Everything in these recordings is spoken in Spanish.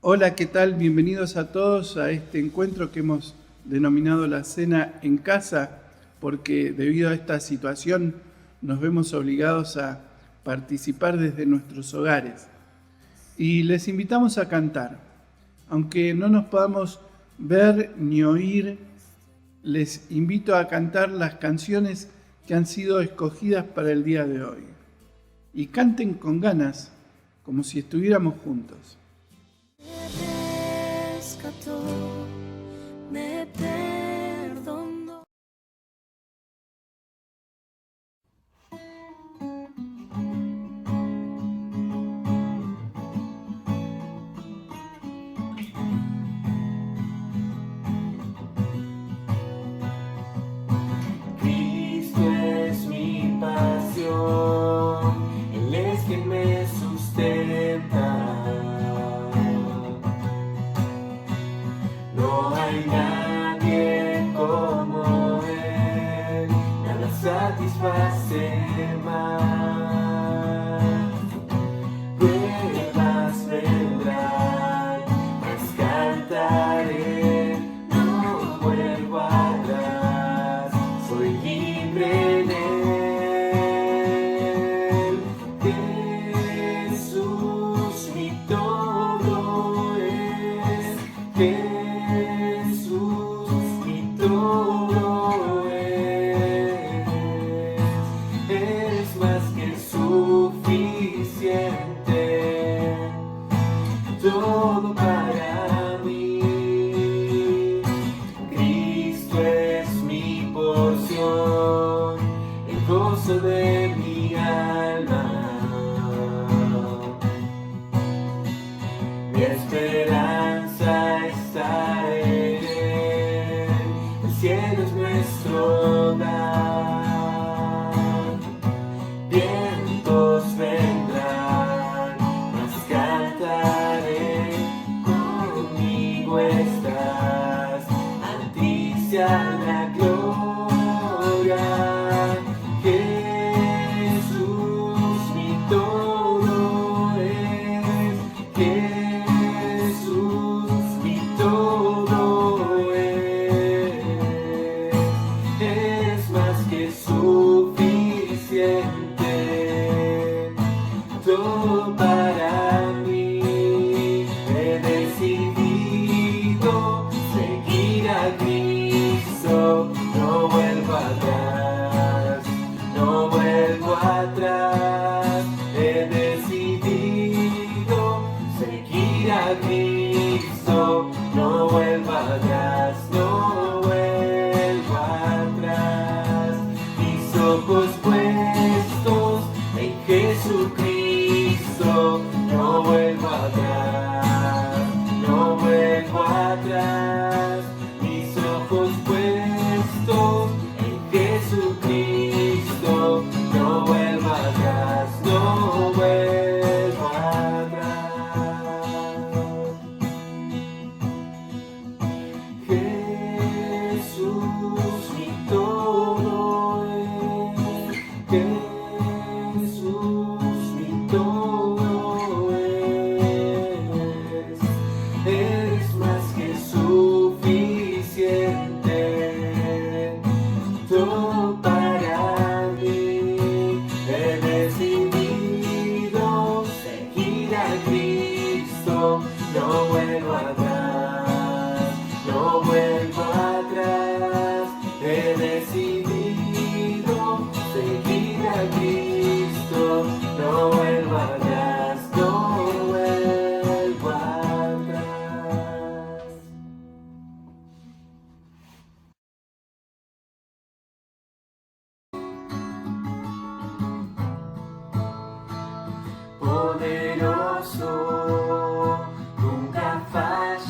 Hola, ¿qué tal? Bienvenidos a todos a este encuentro que hemos denominado la Cena en Casa, porque debido a esta situación nos vemos obligados a participar desde nuestros hogares. Y les invitamos a cantar. Aunque no nos podamos ver ni oír, les invito a cantar las canciones que han sido escogidas para el día de hoy. Y canten con ganas, como si estuviéramos juntos. Me rescató, me perdonó. Cristo es mi pasión, Él es quien me sustenta. No hay nadie como Él, nada satisface más. Pruebas vendrán, mas cantaré, no vuelvo atrás, soy libre en Él. Jesús mi todo es, Jesús mi todo es más que suficiente, todo para mí. Cristo es mi porción, el gozo de mi alma. Mi esperanza está en Él, el cielo es nuestro hogar. Vientos vendrán, mas cantaré, conmigo estás, a ti sea la gloria. Jesús mi todo es, Jesús mi todo es más que suficiente, todo para mí. He decidido seguir a Cristo, no vuelvo atrás, no vuelvo atrás. He decidido seguir a Cristo, no vuelvo atrás, no vuelvo atrás. Mis ojos puestos en Jesucristo, no vuelvo atrás, no vuelvo atrás. Mis ojos puestos en Jesucristo, no vuelvo atrás, no vuelvo atrás. Jesús mi todo es, Jesús mi todo es. Eres más que suficiente, todo para mí. He decidido seguir a Cristo, no vuelvo atrás, no vuelvo atrás. He decidido seguir a Cristo, no vuelvo atrás, no vuelvo atrás. Poderoso, nunca fallarás.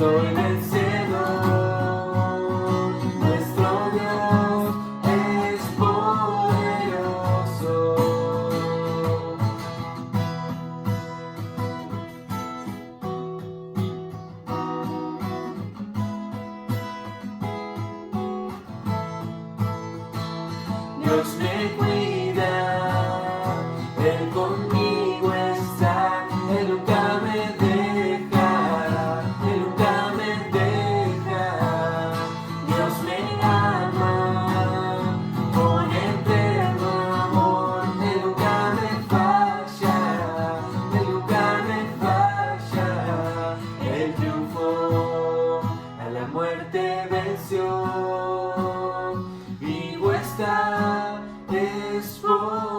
soy vencedor. Nuestro Dios es poderoso. Dios me cuida, Él conmigo está, Él nunca me deja, Él nunca me deja. Dios me ama con eterno amor, Él nunca me falla, Él nunca me falla. Él triunfó, a la muerte venció, vivo está, es por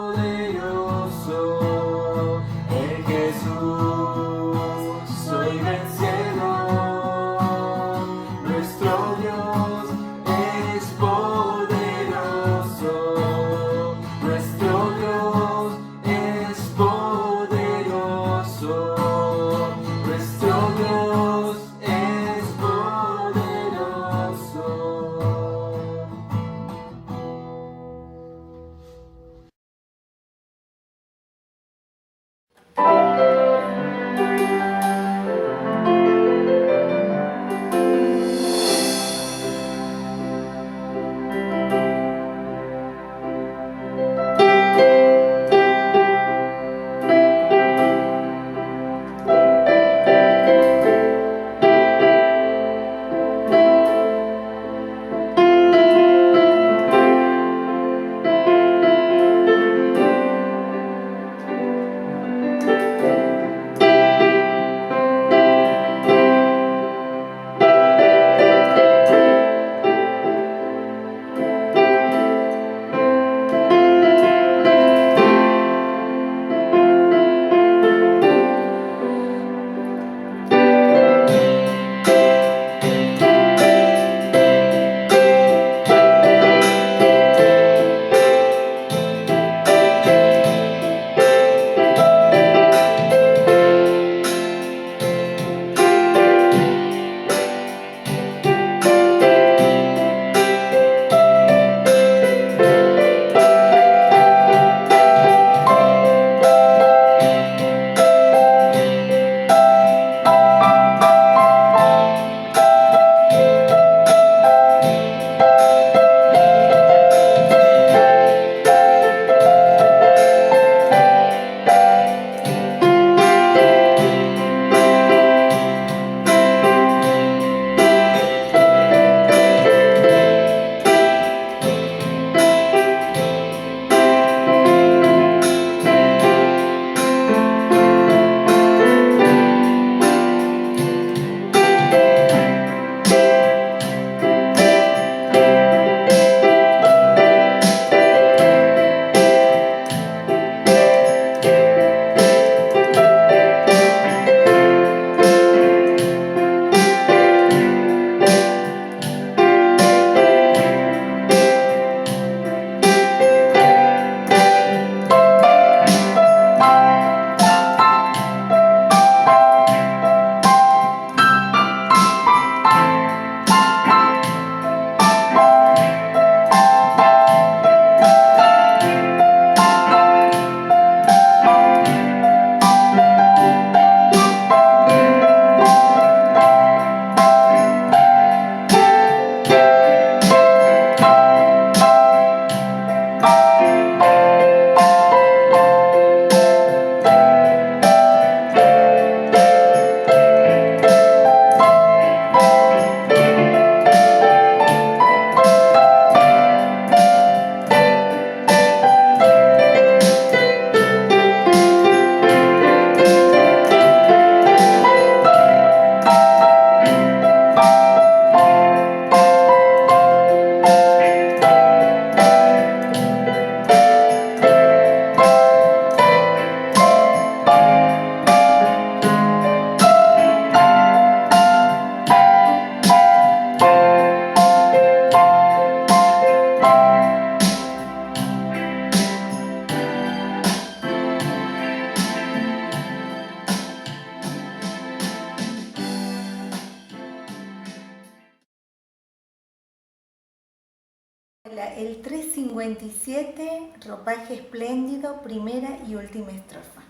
El 357, ropaje espléndido, primera y última estrofa.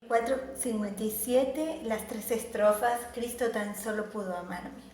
El 457, las tres estrofas, Cristo tan solo pudo amarme.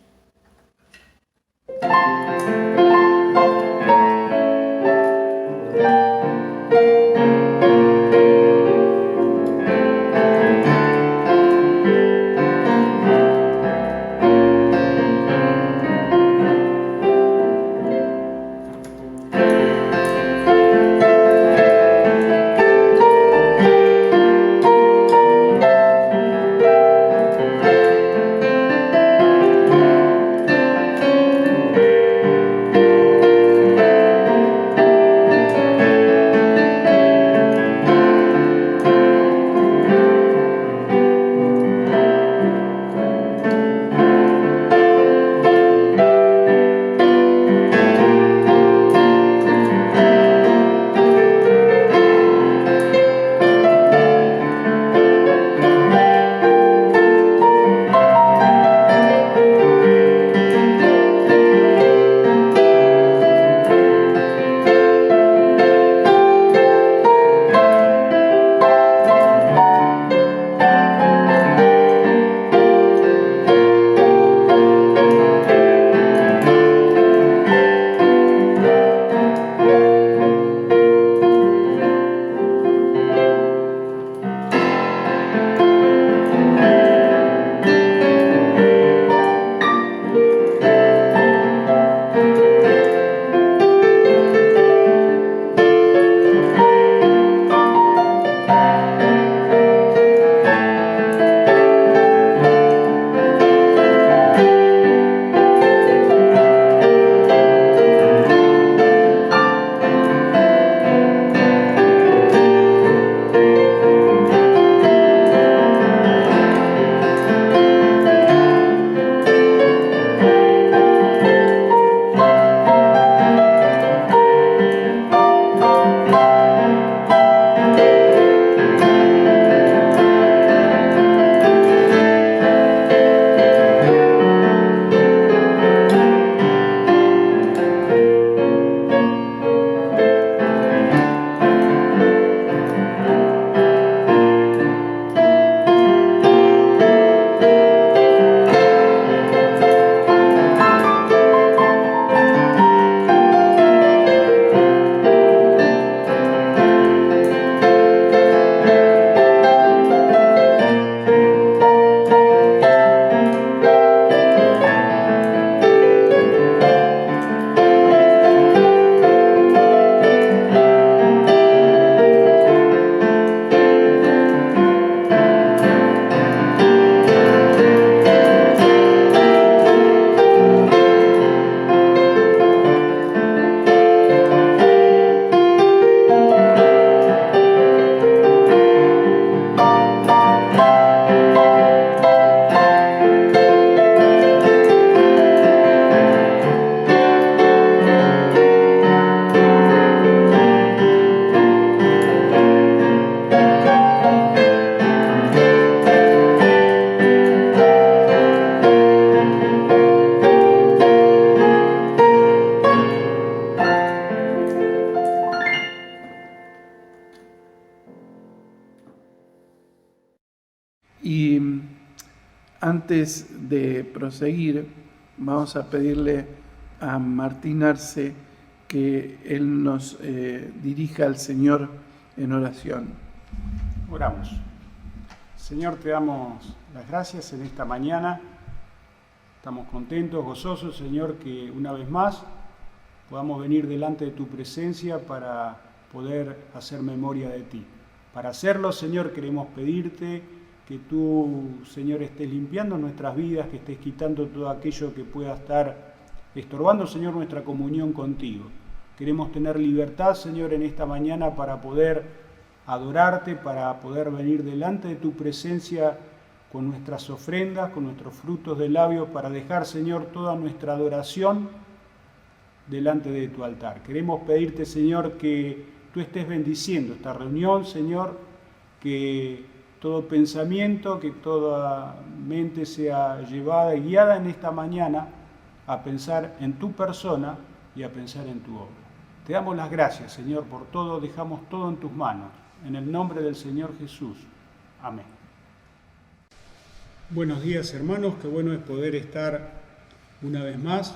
Y antes de proseguir, vamos a pedirle a Martín Arce que él nos dirija al Señor en oración. Oramos. Señor, te damos las gracias en esta mañana. Estamos contentos, gozosos, Señor, que una vez más podamos venir delante de tu presencia para poder hacer memoria de ti. Para hacerlo, Señor, queremos pedirte que tú, Señor, estés limpiando nuestras vidas, que estés quitando todo aquello que pueda estar estorbando, Señor, nuestra comunión contigo. Queremos tener libertad, Señor, en esta mañana para poder adorarte, para poder venir delante de tu presencia con nuestras ofrendas, con nuestros frutos de labios, para dejar, Señor, toda nuestra adoración delante de tu altar. Queremos pedirte, Señor, que tú estés bendiciendo esta reunión, Señor, que todo pensamiento, que toda mente sea llevada y guiada en esta mañana a pensar en tu persona y a pensar en tu obra. Te damos las gracias, Señor, por todo, dejamos todo en tus manos. En el nombre del Señor Jesús. Amén. Buenos días, hermanos, qué bueno es poder estar una vez más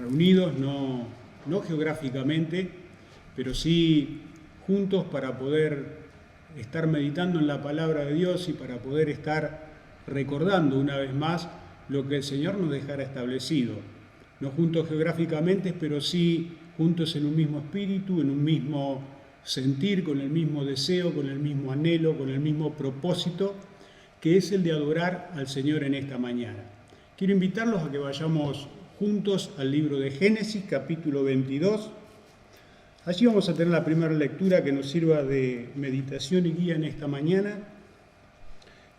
reunidos, no geográficamente, pero sí juntos para poder estar meditando en la palabra de Dios y para poder estar recordando una vez más lo que el Señor nos dejara establecido. No juntos geográficamente, pero sí juntos en un mismo espíritu, en un mismo sentir, con el mismo deseo, con el mismo anhelo, con el mismo propósito, que es el de adorar al Señor en esta mañana. Quiero invitarlos a que vayamos juntos al libro de Génesis, capítulo 22. Allí vamos a tener la primera lectura que nos sirva de meditación y guía en esta mañana.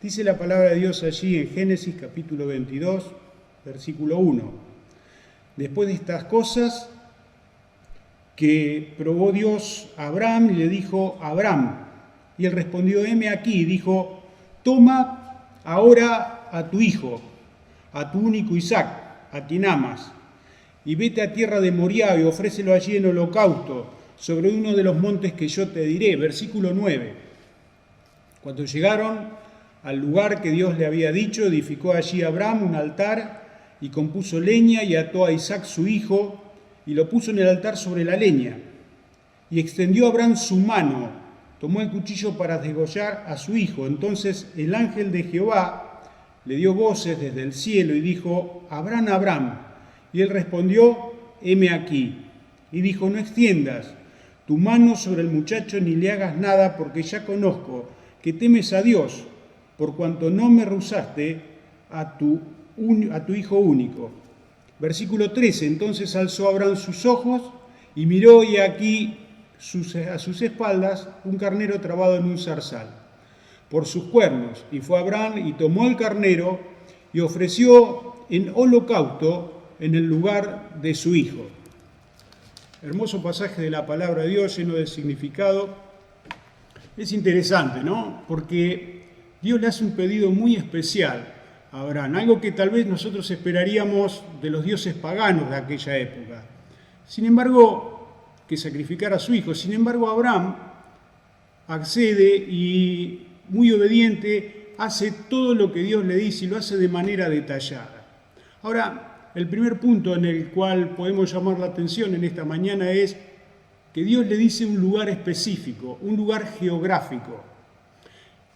Dice la palabra de Dios allí en Génesis, capítulo 22, versículo 1. Después de estas cosas que probó Dios a Abraham y le dijo: Abraham. Y él respondió: heme aquí. Y dijo: toma ahora a tu hijo, a tu único Isaac, a quien amas, y vete a tierra de Moriah y ofrécelo allí en holocausto sobre uno de los montes que yo te diré. Versículo 9. Cuando llegaron al lugar que Dios le había dicho, edificó allí Abraham un altar y compuso leña y ató a Isaac su hijo y lo puso en el altar sobre la leña. Y extendió Abraham su mano, tomó el cuchillo para degollar a su hijo. Entonces el ángel de Jehová le dio voces desde el cielo y dijo: Abraham, Abraham. Y él respondió: heme aquí. Y dijo: no extiendas tu mano sobre el muchacho ni le hagas nada, porque ya conozco que temes a Dios, por cuanto no me rehusaste a tu hijo único. Versículo 13. Entonces alzó Abraham sus ojos y miró, y aquí a sus espaldas un carnero trabado en un zarzal por sus cuernos. Y fue Abraham y tomó el carnero y ofreció en holocausto en el lugar de su hijo. Hermoso pasaje de la palabra de Dios, lleno de significado. Es interesante, ¿no? Porque Dios le hace un pedido muy especial a Abraham, algo que tal vez nosotros esperaríamos de los dioses paganos de aquella época. Sin embargo, que sacrificara a su hijo. Sin embargo, Abraham accede y, muy obediente, hace todo lo que Dios le dice y lo hace de manera detallada. Ahora, el primer punto en el cual podemos llamar la atención en esta mañana es que Dios le dice un lugar específico, un lugar geográfico.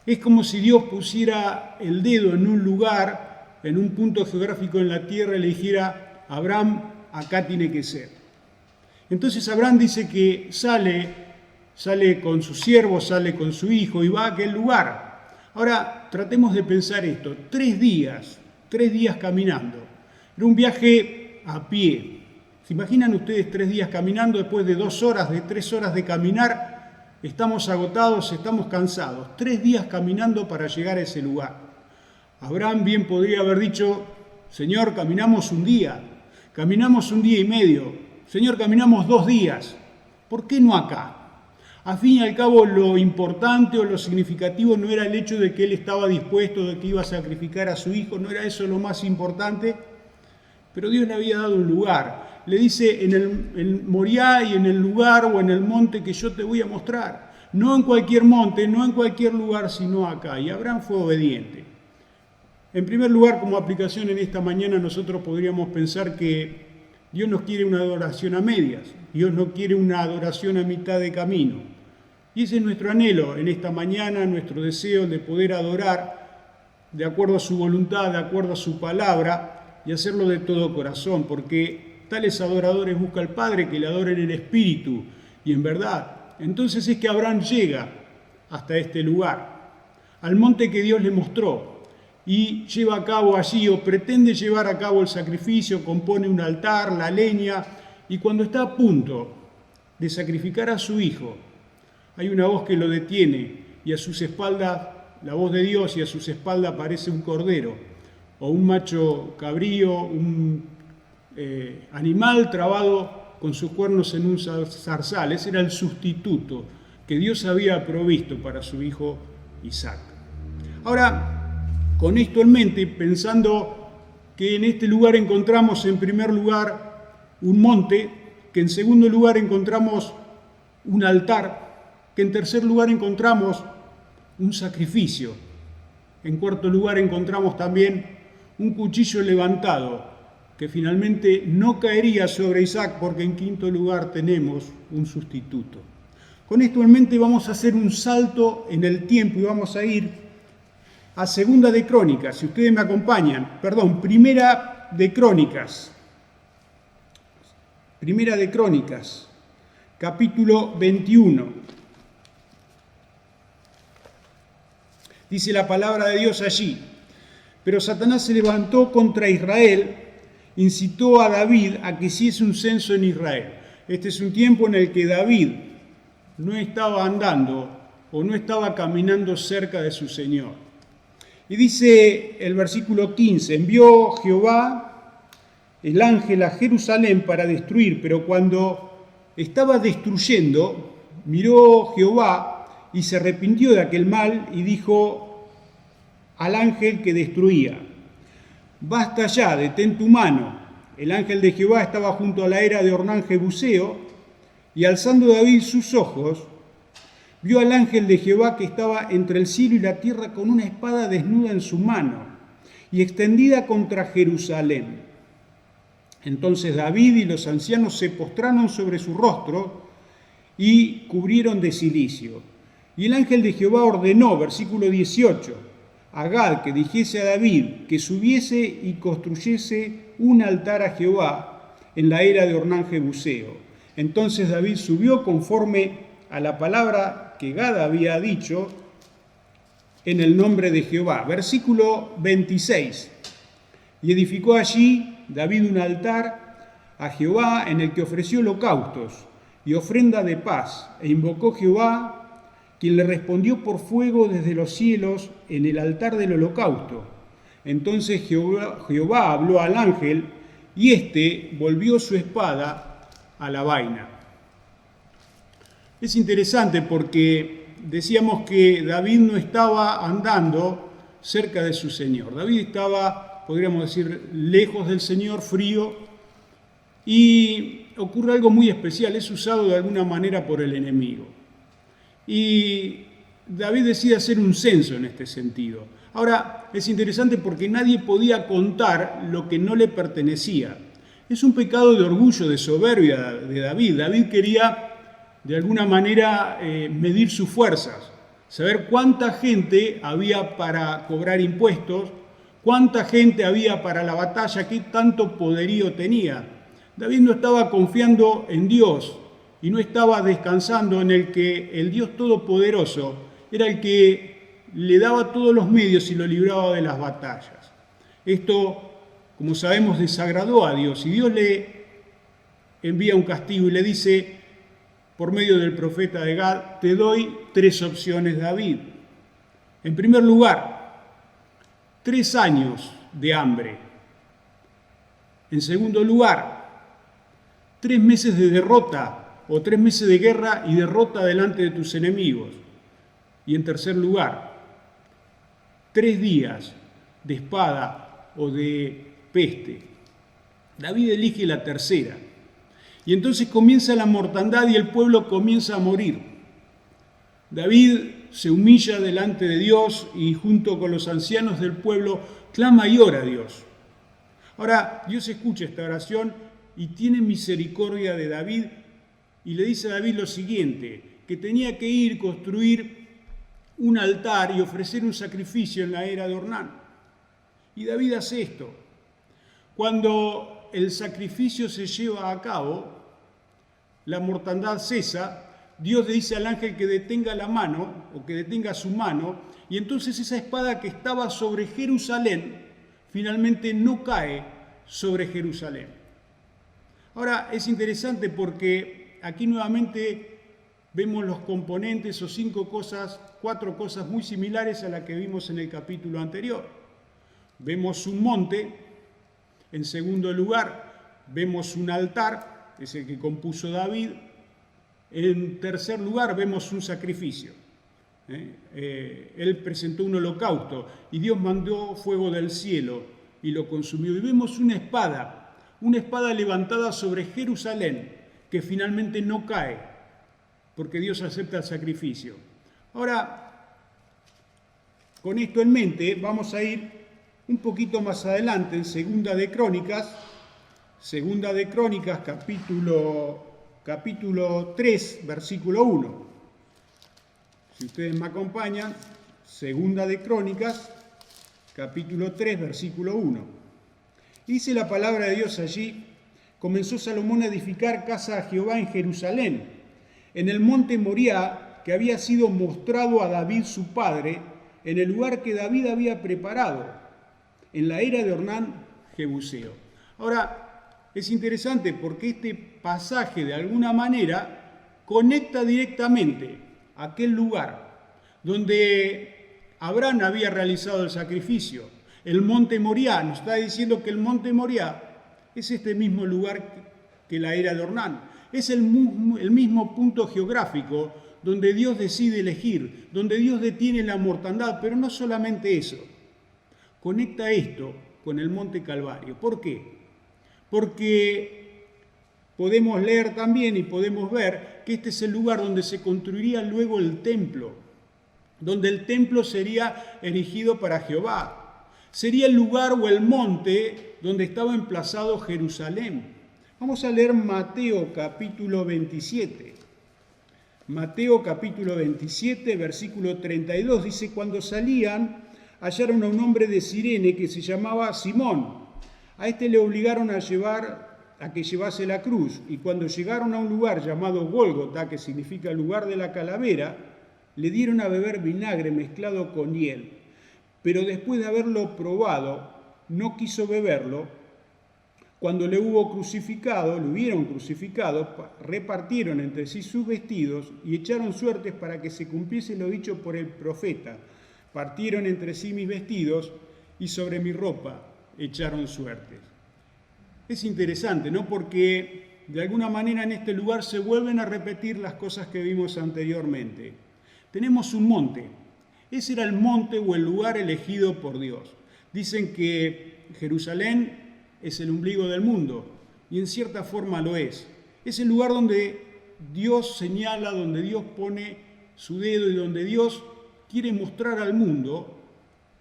Es como si Dios pusiera el dedo en un lugar, en un punto geográfico en la tierra, y le dijera: Abraham, acá tiene que ser. Entonces Abraham dice que sale con su siervo, sale con su hijo y va a aquel lugar. Ahora, tratemos de pensar esto: 3 días caminando. Era un viaje a pie. ¿Se imaginan ustedes 3 días caminando? Después de 2 horas, de 3 horas de caminar, estamos agotados, estamos cansados. 3 días caminando para llegar a ese lugar. Abraham bien podría haber dicho: Señor, caminamos un día y medio. Señor, caminamos 2 días. ¿Por qué no acá? A fin y al cabo, lo importante o lo significativo no era el hecho de que él estaba dispuesto, de que iba a sacrificar a su hijo, no era eso lo más importante. Pero Dios le había dado un lugar. Le dice: en Moriah y en el lugar o en el monte que yo te voy a mostrar. no en cualquier monte, no en cualquier lugar, sino acá. Y Abraham fue obediente. En primer lugar, como aplicación en esta mañana, nosotros podríamos pensar que Dios nos quiere una adoración a medias, Dios no quiere una adoración a mitad de camino. Y ese es nuestro anhelo en esta mañana, nuestro deseo de poder adorar de acuerdo a su voluntad, de acuerdo a su palabra, y hacerlo de todo corazón, porque tales adoradores busca el Padre que le adoren en espíritu y en verdad. Entonces es que Abraham llega hasta este lugar, al monte que Dios le mostró, y lleva a cabo allí, o pretende llevar a cabo el sacrificio, compone un altar, la leña, y cuando está a punto de sacrificar a su hijo, hay una voz que lo detiene, y a sus espaldas, la voz de Dios, y a sus espaldas aparece un cordero, o un macho cabrío, un animal trabado con sus cuernos en un zarzal. Ese era el sustituto que Dios había provisto para su hijo Isaac. Ahora, con esto en mente, pensando que en este lugar encontramos en primer lugar un monte, que en segundo lugar encontramos un altar, que en tercer lugar encontramos un sacrificio, en cuarto lugar encontramos también un cuchillo levantado, que finalmente no caería sobre Isaac, porque en quinto lugar tenemos un sustituto. Con esto en mente vamos a hacer un salto en el tiempo y vamos a ir a Segunda de Crónicas, si ustedes me acompañan, Primera de Crónicas, capítulo 21. Dice la palabra de Dios allí: pero Satanás se levantó contra Israel, incitó a David a que hiciese un censo en Israel. Este es un tiempo en el que David no estaba andando o no estaba caminando cerca de su Señor. Y dice el versículo 15, envió Jehová el ángel a Jerusalén para destruir, pero cuando estaba destruyendo, miró Jehová y se arrepintió de aquel mal y dijo al ángel que destruía: basta ya, detén tu mano. El ángel de Jehová estaba junto a la era de Ornán Jebuseo, y alzando David sus ojos, vio al ángel de Jehová que estaba entre el cielo y la tierra con una espada desnuda en su mano y extendida contra Jerusalén. Entonces David y los ancianos se postraron sobre su rostro y cubrieron de cilicio. Y el ángel de Jehová ordenó, versículo 18, a Gad que dijese a David que subiese y construyese un altar a Jehová en la era de Ornán Jebuseo. Entonces David subió conforme a la palabra que Gad había dicho en el nombre de Jehová. Versículo 26. Y edificó allí David un altar a Jehová en el que ofreció holocaustos y ofrenda de paz, e invocó Jehová, quien le respondió por fuego desde los cielos en el altar del holocausto. Entonces Jehová habló al ángel, y éste volvió su espada a la vaina. Es interesante porque decíamos que David no estaba andando cerca de su Señor. David estaba, podríamos decir, lejos del Señor, frío, y ocurre algo muy especial, es usado de alguna manera por el enemigo. Y David decide hacer un censo en este sentido. Ahora, es interesante porque nadie podía contar lo que no le pertenecía. Es un pecado de orgullo, de soberbia de David. David quería de alguna manera medir sus fuerzas, saber cuánta gente había para cobrar impuestos, cuánta gente había para la batalla, qué tanto poderío tenía. David no estaba confiando en Dios y no estaba descansando en el que el Dios Todopoderoso era el que le daba todos los medios y lo libraba de las batallas. Esto, como sabemos, desagradó a Dios, y Dios le envía un castigo y le dice, por medio del profeta de Gad: te doy 3 opciones, David. En primer lugar, 3 años de hambre. En segundo lugar, 3 meses de derrota o 3 meses de guerra y derrota delante de tus enemigos. Y en tercer lugar, 3 días de espada o de peste. David elige la tercera. Y entonces comienza la mortandad y el pueblo comienza a morir. David se humilla delante de Dios y junto con los ancianos del pueblo clama y ora a Dios. Ahora, Dios escucha esta oración y tiene misericordia de David y le dice a David lo siguiente, que tenía que ir, construir un altar y ofrecer un sacrificio en la era de Ornán. Y David hace esto. Cuando el sacrificio se lleva a cabo, la mortandad cesa, Dios le dice al ángel que detenga la mano, o que detenga su mano, y entonces esa espada que estaba sobre Jerusalén, finalmente no cae sobre Jerusalén. Ahora, es interesante porque aquí nuevamente vemos los componentes o cuatro cosas muy similares a las que vimos en el capítulo anterior. Vemos un monte, en segundo lugar, vemos un altar, es el que compuso David. En tercer lugar, vemos un sacrificio. Él presentó un holocausto y Dios mandó fuego del cielo y lo consumió. Y vemos una espada levantada sobre Jerusalén, que finalmente no cae, porque Dios acepta el sacrificio. Ahora, con esto en mente, vamos a ir un poquito más adelante en Segunda de Crónicas, capítulo 3, versículo 1. Si ustedes me acompañan, Segunda de Crónicas, capítulo 3, versículo 1. Dice la palabra de Dios allí: comenzó Salomón a edificar casa a Jehová en Jerusalén, en el monte Moriah, que había sido mostrado a David su padre, en el lugar que David había preparado, en la era de Ornán Jebuseo. Ahora, es interesante porque este pasaje de alguna manera conecta directamente aquel lugar donde Abraham había realizado el sacrificio. El monte Moriah, nos está diciendo que el monte Moriah es este mismo lugar que la era de Ornán. Es el mismo punto geográfico donde Dios decide elegir, donde Dios detiene la mortandad, pero no solamente eso. Conecta esto con el monte Calvario. ¿Por qué? Porque podemos leer también y podemos ver que este es el lugar donde se construiría luego el templo, donde el templo sería erigido para Jehová. Sería el lugar o el monte donde estaba emplazado Jerusalén. Vamos a leer Mateo capítulo 27. Mateo capítulo 27, versículo 32, dice: cuando salían, hallaron a un hombre de Cirene que se llamaba Simón. A este le obligaron a que llevase la cruz, y cuando llegaron a un lugar llamado Gólgota, que significa lugar de la calavera, le dieron a beber vinagre mezclado con hiel. Pero después de haberlo probado, no quiso beberlo. Cuando le hubieron crucificado, repartieron entre sí sus vestidos y echaron suertes para que se cumpliese lo dicho por el profeta. Partieron entre sí mis vestidos y sobre mi ropa echaron suertes. Es interesante, ¿no? Porque de alguna manera en este lugar se vuelven a repetir las cosas que vimos anteriormente. Tenemos un monte. Ese era el monte o el lugar elegido por Dios. Dicen que Jerusalén es el ombligo del mundo, y en cierta forma lo es. Es el lugar donde Dios señala, donde Dios pone su dedo y donde Dios quiere mostrar al mundo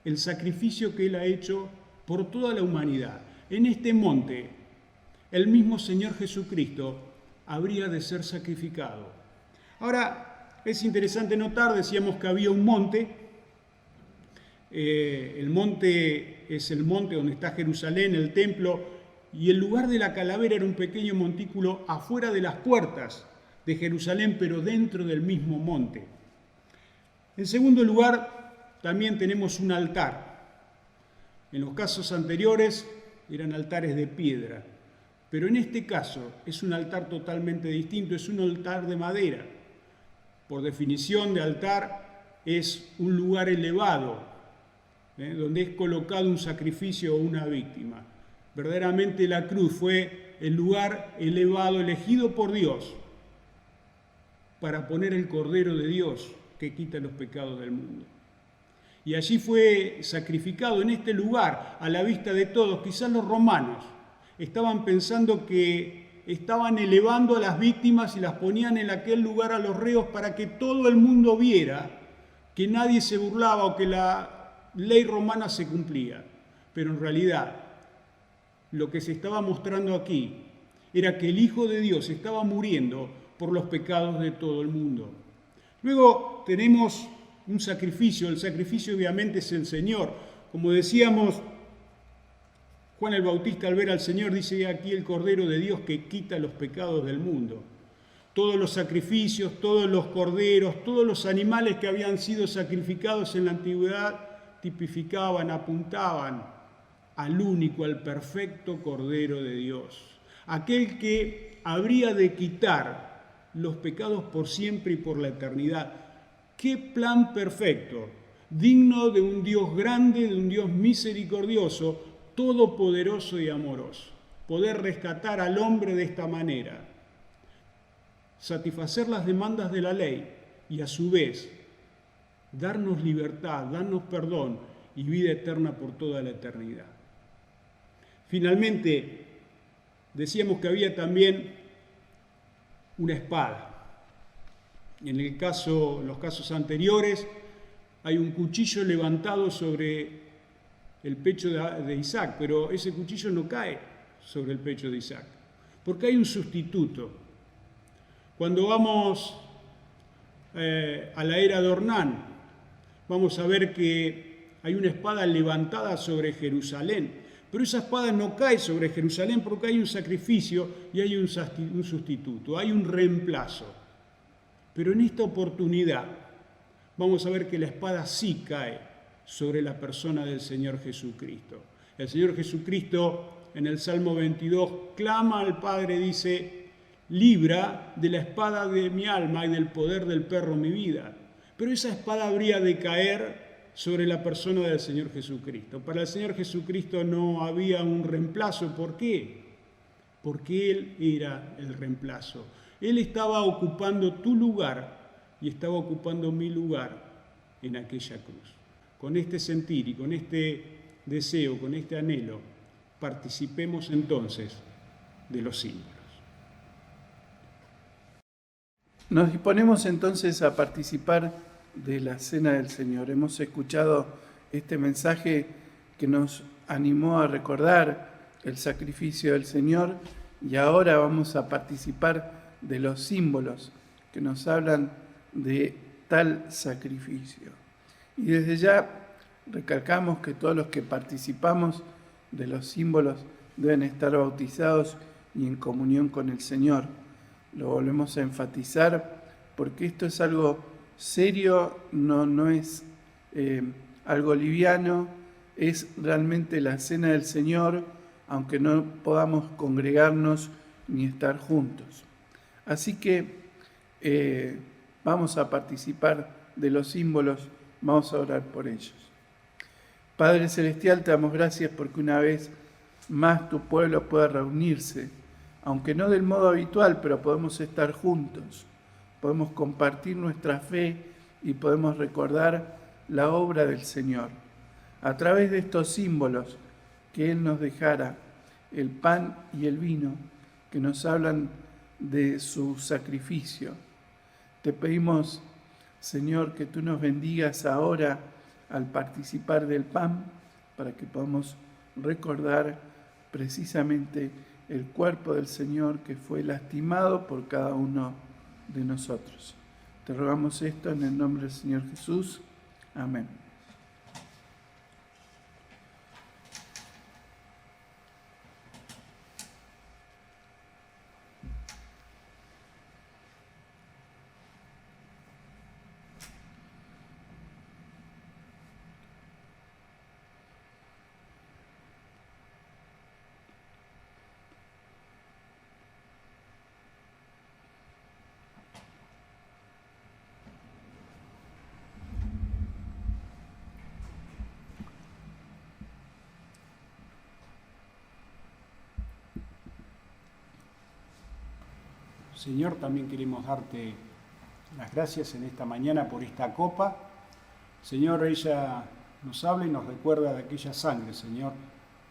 el sacrificio que Él ha hecho por toda la humanidad. En este monte, el mismo Señor Jesucristo habría de ser sacrificado. Ahora, es interesante notar, decíamos que había un monte. El monte es el monte donde está Jerusalén, el templo, y el lugar de la calavera era un pequeño montículo afuera de las puertas de Jerusalén, pero dentro del mismo monte. En segundo lugar, también tenemos un altar. En los casos anteriores eran altares de piedra, pero en este caso es un altar totalmente distinto, es un altar de madera. Por definición de altar es un lugar elevado, donde es colocado un sacrificio o una víctima. Verdaderamente la cruz fue el lugar elevado, elegido por Dios, para poner el Cordero de Dios que quita los pecados del mundo. Y allí fue sacrificado en este lugar, a la vista de todos. Quizás los romanos estaban pensando que estaban elevando a las víctimas y las ponían en aquel lugar a los reos para que todo el mundo viera que nadie se burlaba o que la ley romana se cumplía. Pero en realidad, lo que se estaba mostrando aquí era que el Hijo de Dios estaba muriendo por los pecados de todo el mundo. Luego tenemos un sacrificio. El sacrificio obviamente es el Señor. Como decíamos, Juan el Bautista al ver al Señor dice: aquí el Cordero de Dios que quita los pecados del mundo. Todos los sacrificios, todos los corderos, todos los animales que habían sido sacrificados en la antigüedad tipificaban, apuntaban al único, al perfecto Cordero de Dios. Aquel que habría de quitar los pecados por siempre y por la eternidad. ¡Qué plan perfecto! Digno de un Dios grande, de un Dios misericordioso, todopoderoso y amoroso. Poder rescatar al hombre de esta manera, satisfacer las demandas de la ley y a su vez darnos libertad, darnos perdón y vida eterna por toda la eternidad. Finalmente, decíamos que había también una espada. En los casos anteriores hay un cuchillo levantado sobre el pecho de Isaac, pero ese cuchillo no cae sobre el pecho de Isaac, porque hay un sustituto. Cuando vamos a la era de Ornán, vamos a ver que hay una espada levantada sobre Jerusalén, pero esa espada no cae sobre Jerusalén porque hay un sacrificio y hay un sustituto, hay un reemplazo. Pero en esta oportunidad vamos a ver que la espada sí cae sobre la persona del Señor Jesucristo. El Señor Jesucristo en el Salmo 22 clama al Padre, dice: libra de la espada de mi alma y del poder del perro mi vida. Pero esa espada habría de caer sobre la persona del Señor Jesucristo. Para el Señor Jesucristo no había un reemplazo. ¿Por qué? Porque Él era el reemplazo. Él estaba ocupando tu lugar y estaba ocupando mi lugar en aquella cruz. Con este sentir y con este deseo, con este anhelo, participemos entonces de los símbolos. Nos disponemos entonces a participar de la Cena del Señor. Hemos escuchado este mensaje que nos animó a recordar el sacrificio del Señor y ahora vamos a participar de los símbolos que nos hablan de tal sacrificio. Y desde ya recalcamos que todos los que participamos de los símbolos deben estar bautizados y en comunión con el Señor. Lo volvemos a enfatizar porque esto es algo serio, no es algo liviano, es realmente la cena del Señor, aunque no podamos congregarnos ni estar juntos. Así que vamos a participar de los símbolos, vamos a orar por ellos. Padre Celestial, te damos gracias porque una vez más tu pueblo pueda reunirse, aunque no del modo habitual, pero podemos estar juntos, podemos compartir nuestra fe y podemos recordar la obra del Señor. A través de estos símbolos que Él nos dejara, el pan y el vino, que nos hablan de su sacrificio. Te pedimos, Señor, que tú nos bendigas ahora al participar del pan, para que podamos recordar precisamente el cuerpo del Señor que fue lastimado por cada uno de nosotros. Te rogamos esto en el nombre del Señor Jesús. Amén. Señor, también queremos darte las gracias en esta mañana por esta copa. Señor, ella nos habla y nos recuerda de aquella sangre, Señor,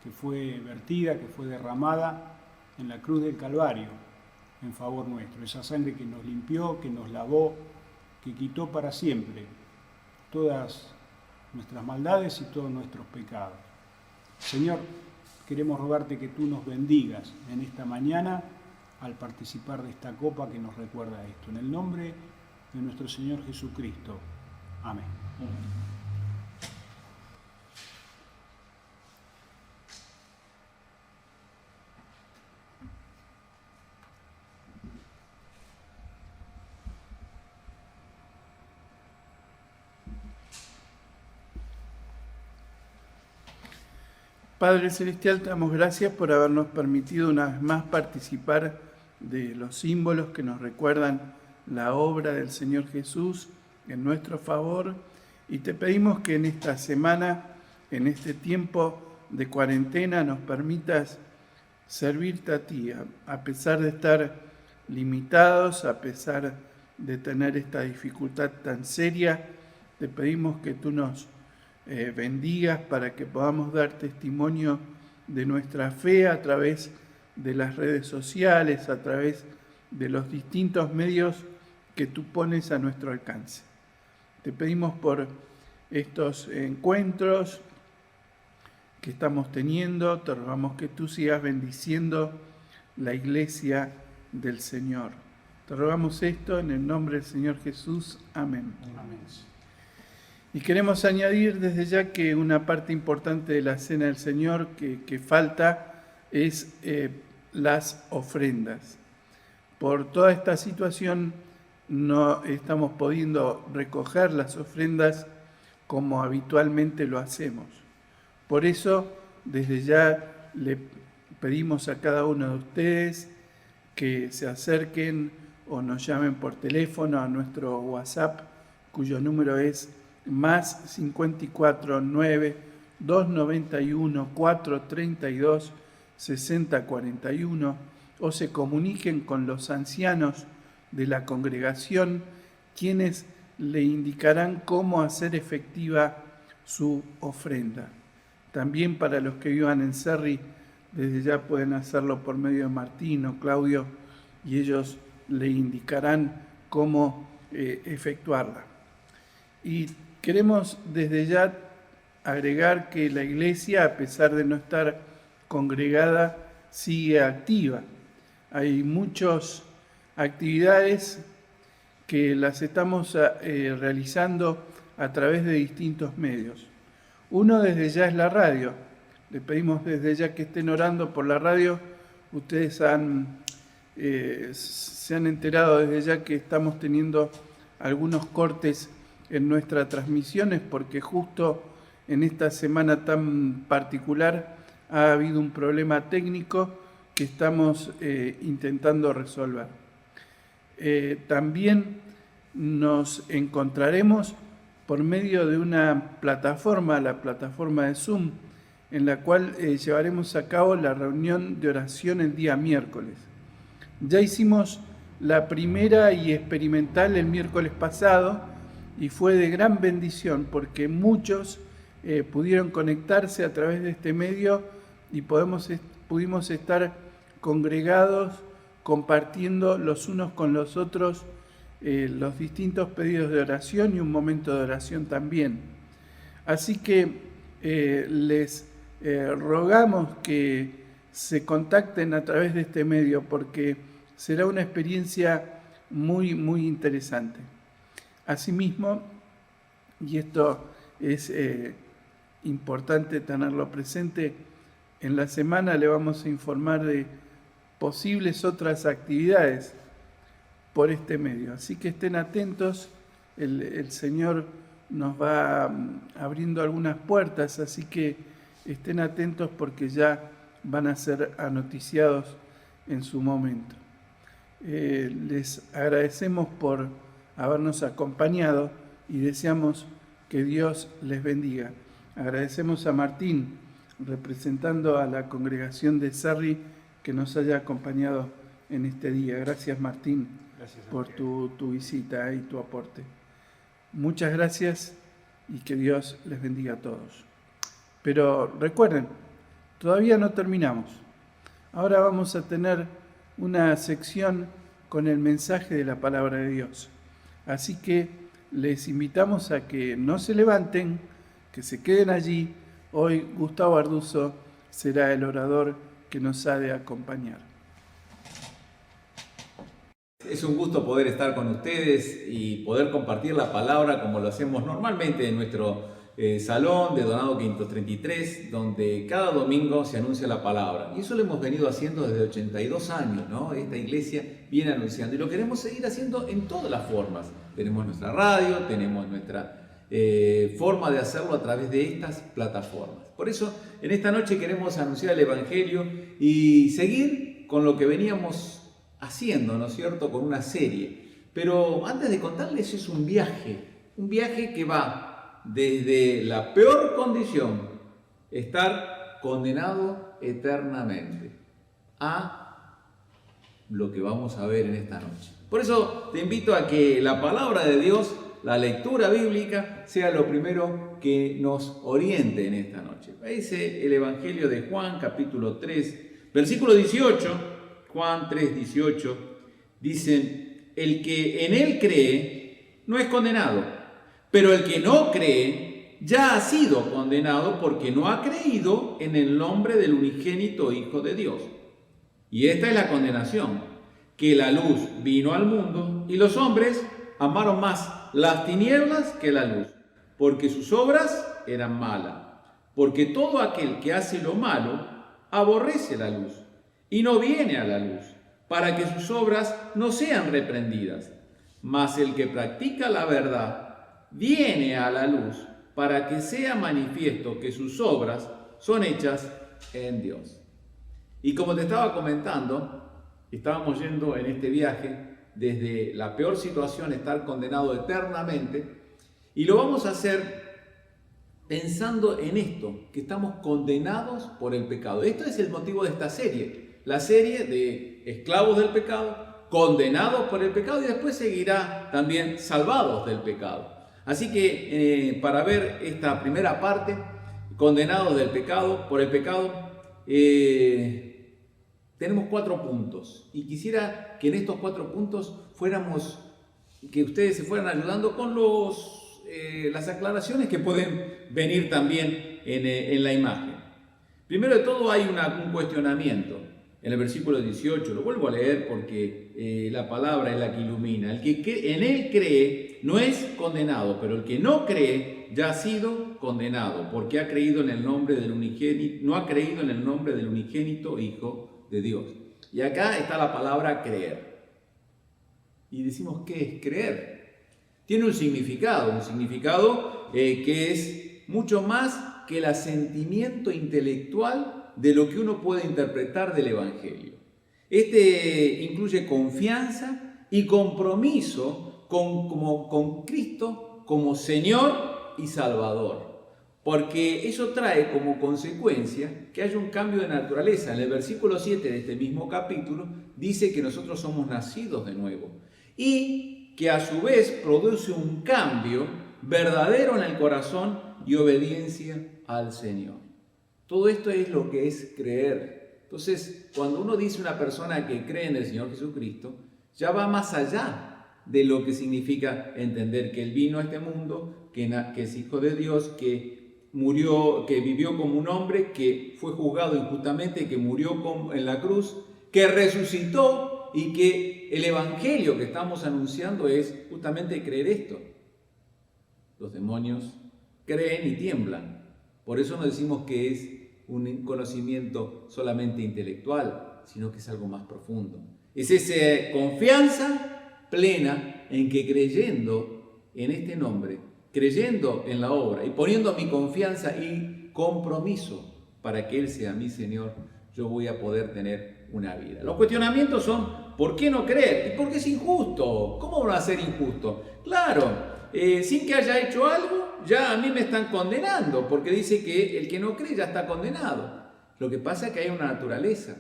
que fue vertida, que fue derramada en la cruz del Calvario, en favor nuestro, esa sangre que nos limpió, que nos lavó, que quitó para siempre todas nuestras maldades y todos nuestros pecados. Señor, queremos rogarte que tú nos bendigas en esta mañana al participar de esta copa que nos recuerda esto. En el nombre de nuestro Señor Jesucristo. Amén. Padre Celestial, te damos gracias por habernos permitido una vez más participar de los símbolos que nos recuerdan la obra del Señor Jesús en nuestro favor, y te pedimos que en esta semana, en este tiempo de cuarentena, nos permitas servirte a ti, a pesar de estar limitados, a pesar de tener esta dificultad tan seria. Te pedimos que tú nos bendigas para que podamos dar testimonio de nuestra fe a través de las redes sociales, a través de los distintos medios que tú pones a nuestro alcance. Te pedimos por estos encuentros que estamos teniendo, te rogamos que tú sigas bendiciendo la iglesia del Señor. Te rogamos esto en el nombre del Señor Jesús. Amén. Amén. Y queremos añadir desde ya que una parte importante de la Cena del Señor que falta es las ofrendas. Por toda esta situación no estamos pudiendo recoger las ofrendas como habitualmente lo hacemos. Por eso, desde ya le pedimos a cada uno de ustedes que se acerquen o nos llamen por teléfono a nuestro WhatsApp, cuyo número es más 54 9 291 432 6041, o se comuniquen con los ancianos de la congregación, quienes le indicarán cómo hacer efectiva su ofrenda. También para los que vivan en Cerri, desde ya pueden hacerlo por medio de Martín o Claudio, y ellos le indicarán cómo efectuarla. Y queremos desde ya agregar que la iglesia, a pesar de no estar congregada, sigue activa. Hay muchas actividades que las estamos realizando a través de distintos medios. Uno desde ya es la radio. Le pedimos desde ya que estén orando por la radio. Ustedes se han enterado desde ya que estamos teniendo algunos cortes en nuestras transmisiones porque justo en esta semana tan particular ha habido un problema técnico que estamos intentando resolver. También nos encontraremos por medio de una plataforma, la plataforma de Zoom, en la cual llevaremos a cabo la reunión de oración el día miércoles. Ya hicimos la primera y experimental el miércoles pasado y fue de gran bendición porque muchos pudieron conectarse a través de este medio y pudimos estar congregados, compartiendo los unos con los otros los distintos pedidos de oración y un momento de oración también. Así que les rogamos que se contacten a través de este medio porque será una experiencia muy, muy interesante. Asimismo, y esto es importante tenerlo presente, en la semana le vamos a informar de posibles otras actividades por este medio. Así que estén atentos, el Señor nos va abriendo algunas puertas, así que estén atentos porque ya van a ser anoticiados en su momento. Les agradecemos por habernos acompañado y deseamos que Dios les bendiga. Agradecemos a Martín, representando a la congregación de Cerri, que nos haya acompañado en este día. Gracias, Martín, por tu visita y tu aporte. Muchas gracias y que Dios les bendiga a todos. Pero recuerden, todavía no terminamos. Ahora vamos a tener una sección con el mensaje de la palabra de Dios. Así que les invitamos a que no se levanten, que se queden allí. Hoy Gustavo Arduzo será el orador que nos ha de acompañar. Es un gusto poder estar con ustedes y poder compartir la palabra como lo hacemos normalmente en nuestro salón de Donado 533, donde cada domingo se anuncia la palabra. Y eso lo hemos venido haciendo desde 82 años, ¿no? Esta iglesia viene anunciando y lo queremos seguir haciendo en todas las formas. Tenemos nuestra radio, tenemos nuestra forma de hacerlo a través de estas plataformas. Por eso, en esta noche queremos anunciar el Evangelio y seguir con lo que veníamos haciendo, ¿no es cierto?, con una serie. Pero antes de contarles, es un viaje que va desde la peor condición, estar condenado eternamente, a lo que vamos a ver en esta noche. Por eso te invito a que la palabra de Dios, la lectura bíblica, sea lo primero que nos oriente en esta noche. Dice el Evangelio de Juan, capítulo 3, versículo 18, Juan 3:18, dice: el que en él cree no es condenado, pero el que no cree ya ha sido condenado porque no ha creído en el nombre del unigénito Hijo de Dios. Y esta es la condenación, que la luz vino al mundo y los hombres amaron más las tinieblas que la luz, porque sus obras eran malas. Porque todo aquel que hace lo malo aborrece la luz y no viene a la luz, para que sus obras no sean reprendidas. Mas el que practica la verdad viene a la luz, para que sea manifiesto que sus obras son hechas en Dios. Y como te estaba comentando, estábamos yendo en este viaje desde la peor situación, estar condenado eternamente, y lo vamos a hacer pensando en esto, que estamos condenados por el pecado. Esto es el motivo de esta serie. La serie de esclavos del pecado, condenados por el pecado, y después seguirá también salvados del pecado. Así que para ver esta primera parte, condenados del pecado, por el pecado, tenemos 4 puntos. Y quisiera que en estos 4 puntos que ustedes se fueran ayudando con las aclaraciones que pueden venir también en la imagen. Primero de todo hay un cuestionamiento. En el versículo 18, lo vuelvo a leer porque la palabra es la que ilumina. El que en él cree no es condenado, pero el que no cree ya ha sido condenado, porque ha creído en el nombre del unigénito, no ha creído en el nombre del unigénito Hijo de Dios. Y acá está la palabra creer. Y decimos, ¿qué es creer? Tiene un significado que es mucho más que el asentimiento intelectual de lo que uno puede interpretar del Evangelio. Este incluye confianza y compromiso con Cristo como Señor y Salvador, porque eso trae como consecuencia que haya un cambio de naturaleza. En el versículo 7 de este mismo capítulo dice que nosotros somos nacidos de nuevo y que a su vez produce un cambio verdadero en el corazón y obediencia al Señor. Todo esto es lo que es creer. Entonces, cuando uno dice una persona que cree en el Señor Jesucristo, ya va más allá de lo que significa entender que Él vino a este mundo, que es Hijo de Dios, que murió, que vivió como un hombre, que fue juzgado injustamente, que murió en la cruz, que resucitó y que el Evangelio que estamos anunciando es justamente creer esto. Los demonios creen y tiemblan. Por eso no decimos que es un conocimiento solamente intelectual, sino que es algo más profundo. Es esa confianza plena en que creyendo en este nombre, creyendo en la obra y poniendo mi confianza y compromiso para que Él sea mi Señor, yo voy a poder tener una vida. Los cuestionamientos son, ¿por qué no creer? ¿Y por qué es injusto? ¿Cómo va a ser injusto? Claro, sin que haya hecho algo, ya a mí me están condenando, porque dice que el que no cree ya está condenado. Lo que pasa es que hay una naturaleza.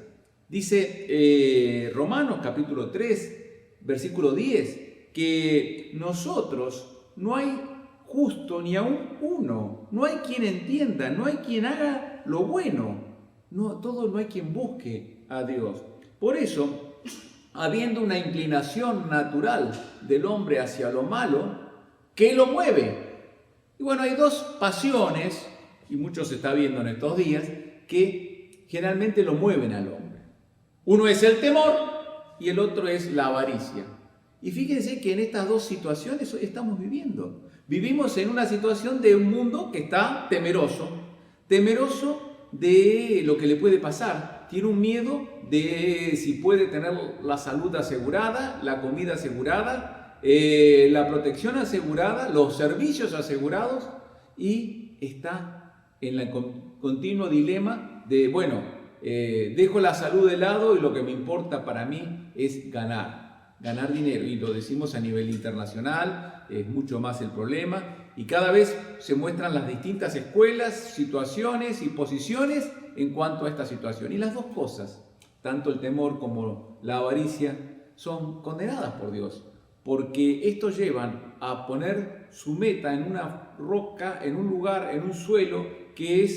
Dice Romanos capítulo 3, versículo 10, que nosotros no hay justo ni aún uno, no hay quien entienda, no hay quien haga lo bueno, no hay quien busque a Dios. Por eso habiendo una inclinación natural del hombre hacia lo malo que lo mueve. Y bueno, hay dos pasiones, y mucho se está viendo en estos días, que generalmente lo mueven al hombre. Uno es el temor y el otro es la avaricia. Y fíjense que en estas dos situaciones hoy estamos viviendo. Vivimos en una situación de un mundo que está temeroso de lo que le puede pasar. Tiene un miedo de si puede tener la salud asegurada, la comida asegurada, la protección asegurada, los servicios asegurados, y está en el continuo dilema de, bueno, dejo la salud de lado y lo que me importa para mí es ganar dinero, y lo decimos a nivel internacional, es mucho más el problema, y cada vez se muestran las distintas escuelas, situaciones y posiciones en cuanto a esta situación. Y las dos cosas, tanto el temor como la avaricia, son condenadas por Dios, porque estos llevan a poner su meta en una roca, en un lugar, en un suelo que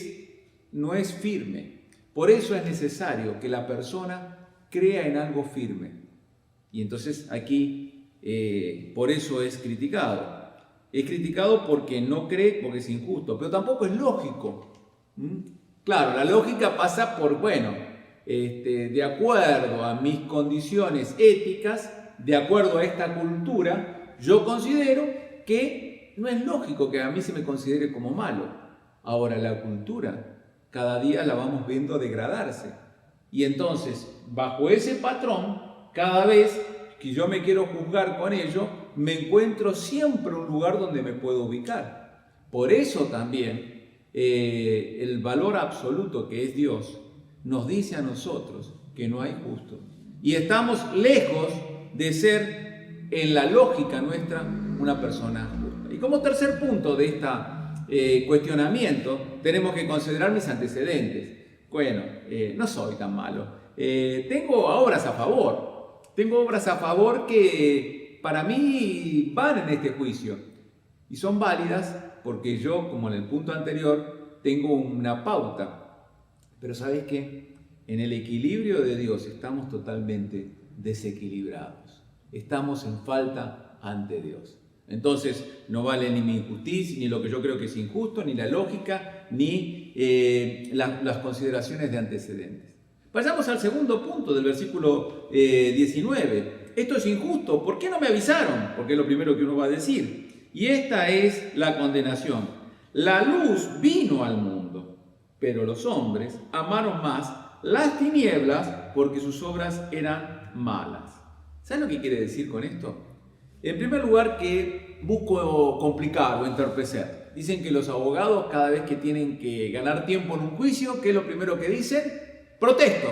no es firme. Por eso es necesario que la persona crea en algo firme. Y entonces aquí, por eso es criticado. Es criticado porque no cree, porque es injusto, pero tampoco es lógico. Claro, la lógica pasa por, bueno, de acuerdo a mis condiciones éticas, de acuerdo a esta cultura, yo considero que no es lógico que a mí se me considere como malo. Ahora, la cultura cada día la vamos viendo degradarse. Y entonces, bajo ese patrón, cada vez que yo me quiero juzgar con ello, me encuentro siempre un lugar donde me puedo ubicar. Por eso también el valor absoluto que es Dios nos dice a nosotros que no hay justo. Y estamos lejos de ser, en la lógica nuestra, una persona justa. Y como tercer punto de este cuestionamiento, tenemos que considerar mis antecedentes. Bueno, no soy tan malo. Tengo obras a favor. Tengo obras a favor que para mí van en este juicio. Y son válidas porque yo, como en el punto anterior, tengo una pauta. Pero ¿sabes qué? En el equilibrio de Dios estamos totalmente desequilibrados. Estamos en falta ante Dios. Entonces no vale ni mi injusticia, ni lo que yo creo que es injusto, ni la lógica, ni las consideraciones de antecedentes. Pasamos al segundo punto del versículo 19. Esto es injusto, ¿por qué no me avisaron? Porque es lo primero que uno va a decir. Y esta es la condenación. La luz vino al mundo, pero los hombres amaron más las tinieblas porque sus obras eran malas. ¿Saben lo que quiere decir con esto? En primer lugar, que busco complicar o entorpecer. Dicen que los abogados, cada vez que tienen que ganar tiempo en un juicio, ¿qué es lo primero que dicen? Protesto,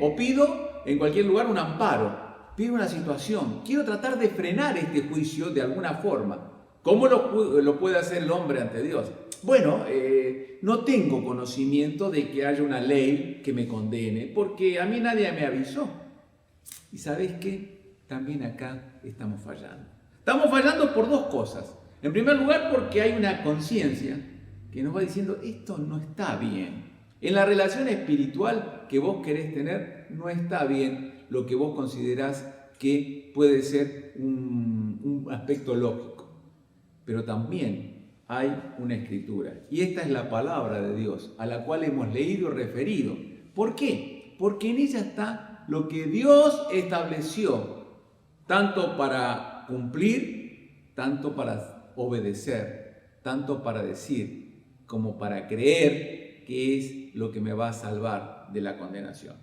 o pido en cualquier lugar un amparo, pido una situación, quiero tratar de frenar este juicio de alguna forma. ¿Cómo lo puede hacer el hombre ante Dios? Bueno, no tengo conocimiento de que haya una ley que me condene, porque a mí nadie me avisó. ¿Y sabes qué? También acá estamos fallando. Estamos fallando por dos cosas. En primer lugar, porque hay una conciencia que nos va diciendo, esto no está bien. En la relación espiritual que vos querés tener, no está bien lo que vos considerás que puede ser un aspecto lógico. Pero también hay una escritura. Y esta es la palabra de Dios, a la cual hemos leído y referido. ¿Por qué? Porque en ella está lo que Dios estableció, tanto para cumplir, tanto para obedecer, tanto para decir, como para creer que es lo que me va a salvar de la condenación.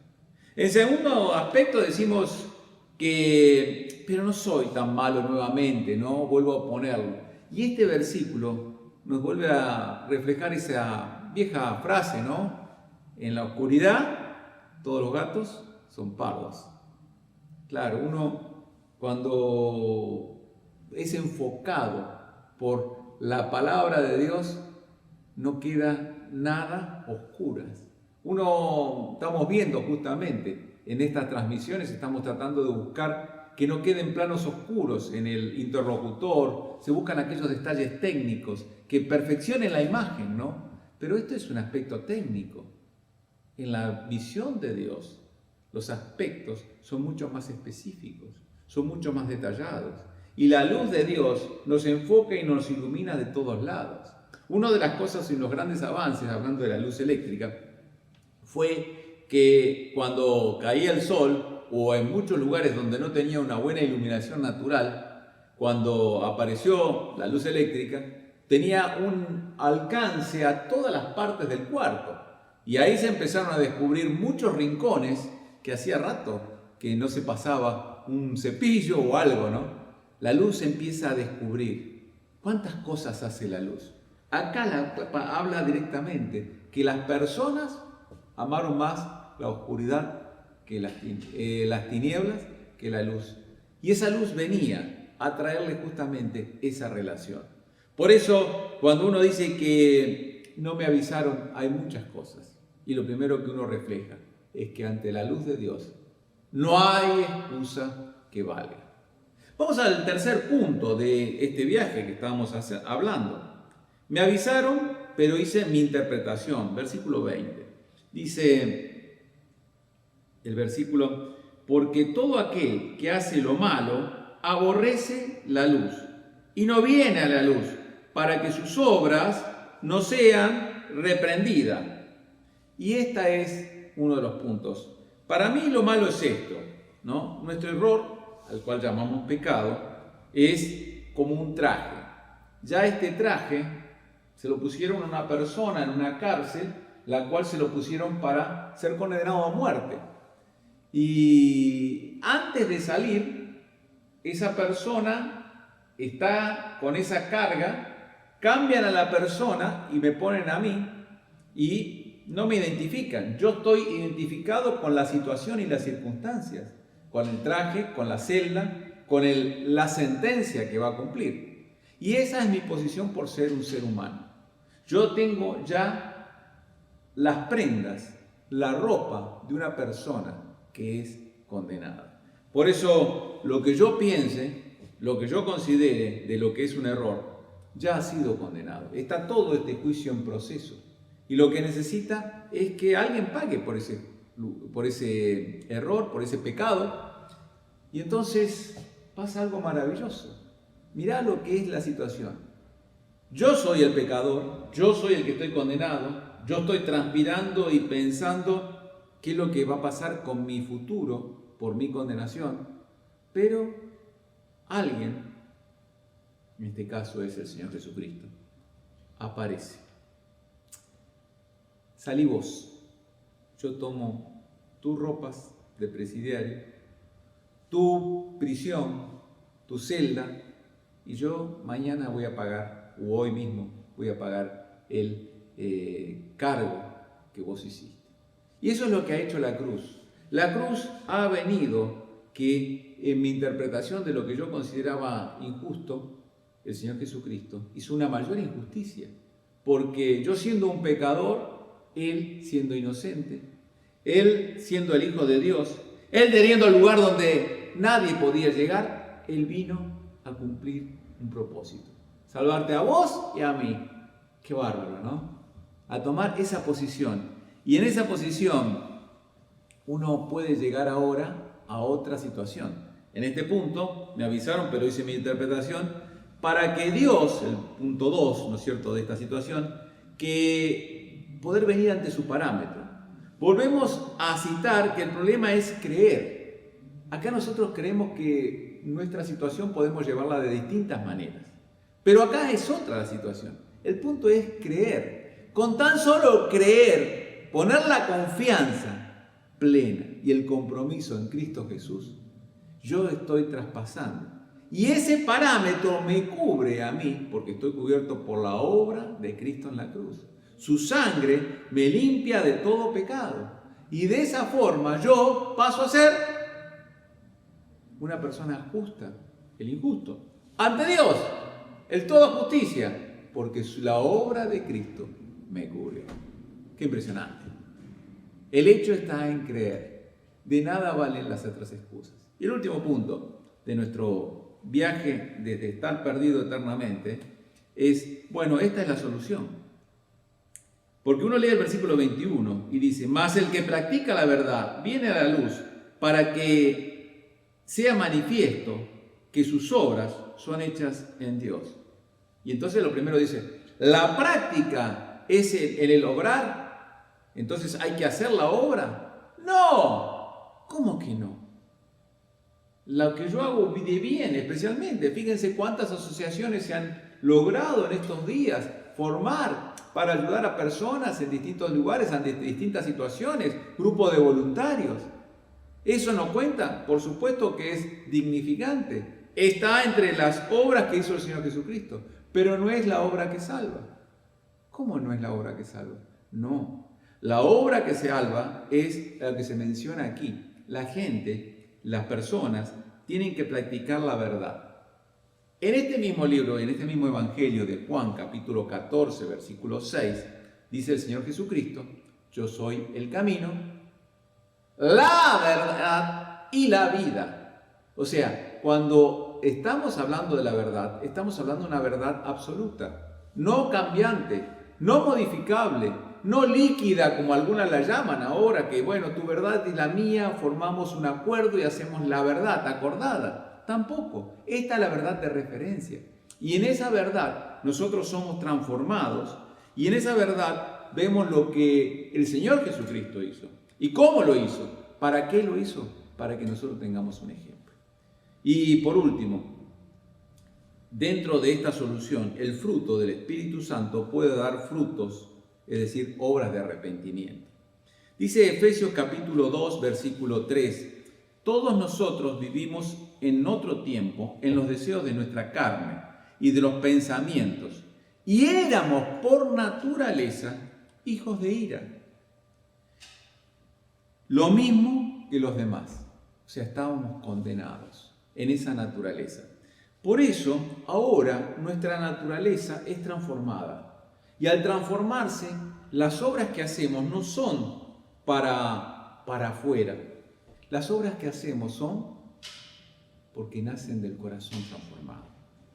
En segundo aspecto decimos que, pero no soy tan malo nuevamente, ¿no? Vuelvo a ponerlo. Y este versículo nos vuelve a reflejar esa vieja frase, ¿no? En la oscuridad, todos los gatos son pardos. Claro, uno cuando es enfocado por la palabra de Dios, no queda nada oscuras. Estamos viendo justamente en estas transmisiones, estamos tratando de buscar que no queden planos oscuros en el interlocutor, se buscan aquellos detalles técnicos que perfeccionen la imagen, ¿no? Pero esto es un aspecto técnico. En la visión de Dios, los aspectos son mucho más específicos, son mucho más detallados. Y la luz de Dios nos enfoca y nos ilumina de todos lados. Una de las cosas en los grandes avances, hablando de la luz eléctrica, fue que cuando caía el sol, o en muchos lugares donde no tenía una buena iluminación natural, cuando apareció la luz eléctrica, tenía un alcance a todas las partes del cuarto. Y ahí se empezaron a descubrir muchos rincones que hacía rato que no se pasaba un cepillo o algo, ¿no? La luz empieza a descubrir. ¿Cuántas cosas hace la luz? Acá habla directamente que las personas amaron más la oscuridad que las tinieblas que la luz. Y esa luz venía a traerle justamente esa relación. Por eso, cuando uno dice que no me avisaron, hay muchas cosas. Y lo primero que uno refleja es que ante la luz de Dios no hay excusa que valga. Vamos al tercer punto de este viaje que estábamos hablando. Me avisaron, pero hice mi interpretación. Versículo 20. Dice el versículo: porque todo aquel que hace lo malo aborrece la luz y no viene a la luz para que sus obras no sean reprendidas. Y esta es uno de los puntos. Para mí lo malo es esto, ¿no? Nuestro error, al cual llamamos pecado, es como un traje. Ya este traje se lo pusieron a una persona en una cárcel, la cual se lo pusieron para ser condenado a muerte. Y antes de salir, esa persona está con esa carga, cambian a la persona y me ponen a mí y no me identifican. Yo estoy identificado con la situación y las circunstancias, con el traje, con la celda, con la sentencia que va a cumplir. Y esa es mi posición por ser un ser humano. Yo tengo ya las prendas, la ropa de una persona que es condenada. Por eso, lo que yo piense, lo que yo considere de lo que es un error, ya ha sido condenado. Está todo este juicio en proceso. Y lo que necesita es que alguien pague por ese error, por ese pecado. Y entonces pasa algo maravilloso. Mirá lo que es la situación. Yo soy el pecador, yo soy el que estoy condenado, yo estoy transpirando y pensando qué es lo que va a pasar con mi futuro por mi condenación. Pero alguien, en este caso es el Señor Jesucristo, aparece. Salí vos, yo tomo tus ropas de presidiario, tu prisión, tu celda, y yo mañana voy a pagar, o hoy mismo voy a pagar el cargo que vos hiciste. Y eso es lo que ha hecho la cruz. La cruz ha venido que en mi interpretación de lo que yo consideraba injusto, el Señor Jesucristo hizo una mayor injusticia, porque yo siendo un pecador, Él siendo inocente, Él siendo el Hijo de Dios, Él teniendo el lugar donde nadie podía llegar, Él vino a cumplir un propósito. Salvarte a vos y a mí. Qué bárbaro, ¿no? A tomar esa posición. Y en esa posición uno puede llegar ahora a otra situación. En este punto me avisaron, pero hice mi interpretación, para que Dios, el punto 2, ¿no es cierto?, de esta situación, que poder venir ante su parámetro. Volvemos a citar que el problema es creer. Acá nosotros creemos que nuestra situación podemos llevarla de distintas maneras. Pero acá es otra la situación. El punto es creer. Con tan solo creer, poner la confianza plena y el compromiso en Cristo Jesús, yo estoy traspasando. Y ese parámetro me cubre a mí, porque estoy cubierto por la obra de Cristo en la cruz. Su sangre me limpia de todo pecado. Y de esa forma yo paso a ser una persona justa, el injusto, ante Dios, el todo justicia, porque la obra de Cristo me cubre. Qué impresionante. El hecho está en creer. De nada valen las otras excusas. Y el último punto de nuestro viaje desde estar perdido eternamente es, bueno, esta es la solución. Porque uno lee el versículo 21 y dice: mas el que practica la verdad viene a la luz para que sea manifiesto que sus obras son hechas en Dios. Y entonces lo primero dice, la práctica es en el obrar, entonces hay que hacer la obra. No, ¿cómo que no? Lo que yo hago de bien, especialmente, fíjense cuántas asociaciones se han logrado en estos días formar para ayudar a personas en distintos lugares, en distintas situaciones, grupos de voluntarios. ¿Eso no cuenta? Por supuesto que es dignificante. Está entre las obras que hizo el Señor Jesucristo, pero no es la obra que salva. ¿Cómo no es la obra que salva? No. La obra que salva es la que se menciona aquí. La gente, las personas, tienen que practicar la verdad. En este mismo libro, en este mismo Evangelio de Juan, capítulo 14, versículo 6, dice el Señor Jesucristo, yo soy el camino, la verdad y la vida. O sea, cuando estamos hablando de la verdad, estamos hablando de una verdad absoluta, no cambiante, no modificable, no líquida como algunas la llaman ahora, que bueno, tu verdad y la mía formamos un acuerdo y hacemos la verdad acordada. Tampoco. Esta es la verdad de referencia. Y en esa verdad nosotros somos transformados y en esa verdad vemos lo que el Señor Jesucristo hizo. ¿Y cómo lo hizo? ¿Para qué lo hizo? Para que nosotros tengamos un ejemplo. Y por último, dentro de esta solución, el fruto del Espíritu Santo puede dar frutos, es decir, obras de arrepentimiento. Dice Efesios capítulo 2, versículo 3, todos nosotros vivimos en otro tiempo en los deseos de nuestra carne y de los pensamientos, y éramos por naturaleza hijos de ira. Lo mismo que los demás, o sea, estábamos condenados en esa naturaleza. Por eso, ahora nuestra naturaleza es transformada. Y al transformarse, las obras que hacemos no son para afuera. Las obras que hacemos son porque nacen del corazón transformado.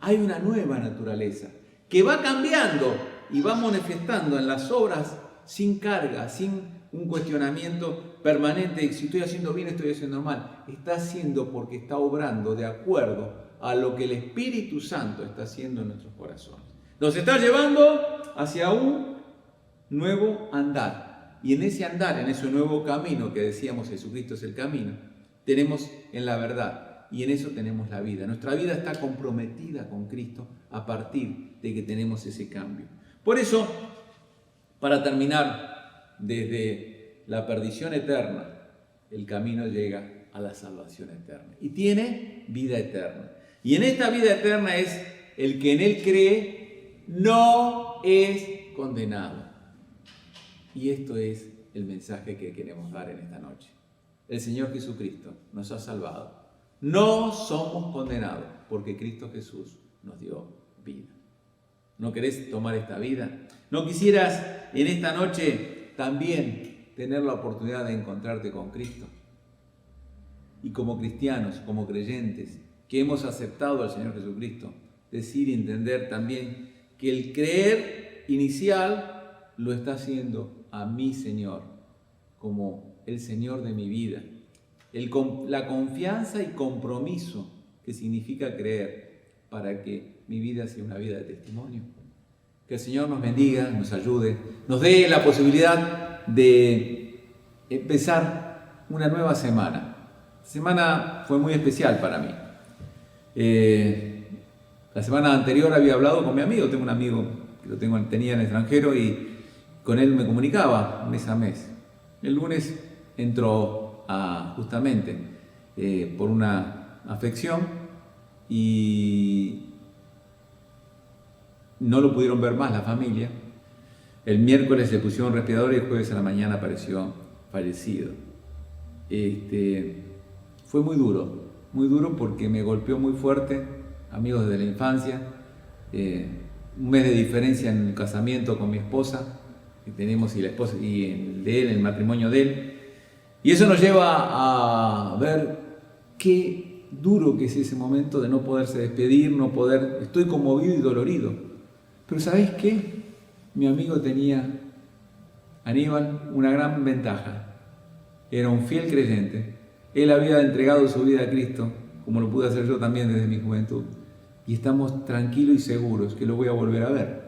Hay una nueva naturaleza que va cambiando y va manifestando en las obras sin carga, sin un cuestionamiento permanente, si estoy haciendo bien, estoy haciendo mal. Está haciendo porque está obrando de acuerdo a lo que el Espíritu Santo está haciendo en nuestros corazones. Nos está llevando hacia un nuevo andar. Y en ese andar, en ese nuevo camino que decíamos Jesucristo es el camino, tenemos en la verdad y en eso tenemos la vida. Nuestra vida está comprometida con Cristo a partir de que tenemos ese cambio. Por eso, para terminar, desde la perdición eterna, el camino llega a la salvación eterna y tiene vida eterna. Y en esta vida eterna es el que en Él cree no es condenado. Y esto es el mensaje que queremos dar en esta noche. El Señor Jesucristo nos ha salvado. No somos condenados porque Cristo Jesús nos dio vida. ¿No querés tomar esta vida? ¿No quisieras en esta noche también tener la oportunidad de encontrarte con Cristo? Y como cristianos, como creyentes, que hemos aceptado al Señor Jesucristo, decir y entender también que el creer inicial lo está haciendo a mi Señor, como el Señor de mi vida. La confianza y compromiso que significa creer para que mi vida sea una vida de testimonio. Que el Señor nos bendiga, nos ayude, nos dé la posibilidad de empezar una nueva semana. La semana fue muy especial para mí. La semana anterior había hablado con mi amigo, tengo un amigo que tenía en el extranjero y con él me comunicaba mes a mes. El lunes entró justamente por una afección y no lo pudieron ver más la familia. El miércoles le pusieron respirador y el jueves a la mañana apareció fallecido. Fue muy duro porque me golpeó muy fuerte, amigos desde la infancia, un mes de diferencia en el casamiento con mi esposa, que tenemos y la esposa y el matrimonio de él. Y eso nos lleva a ver qué duro que es ese momento de no poderse despedir, estoy conmovido y dolorido. Pero ¿sabéis qué? Mi amigo tenía, Aníbal, una gran ventaja. Era un fiel creyente Él había entregado su vida a Cristo, como lo pude hacer yo también desde mi juventud. Y estamos tranquilos y seguros que lo voy a volver a ver.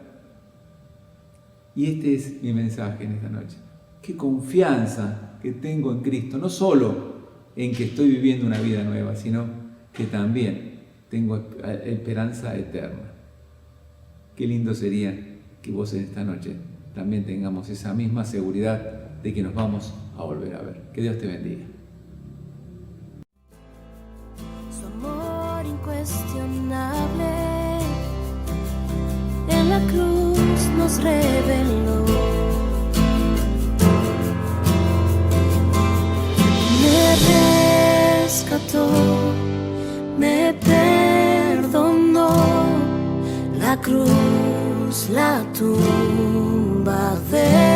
Y este es mi mensaje en esta noche. Qué confianza que tengo en Cristo, no solo en que estoy viviendo una vida nueva, sino que también tengo esperanza eterna. Qué lindo sería que vos en esta noche también tengamos esa misma seguridad de que nos vamos a volver a ver. Que Dios te bendiga. Su amor incuestionable en la cruz nos reveló. Me rescató, me perdonó. La cruz, la tumba de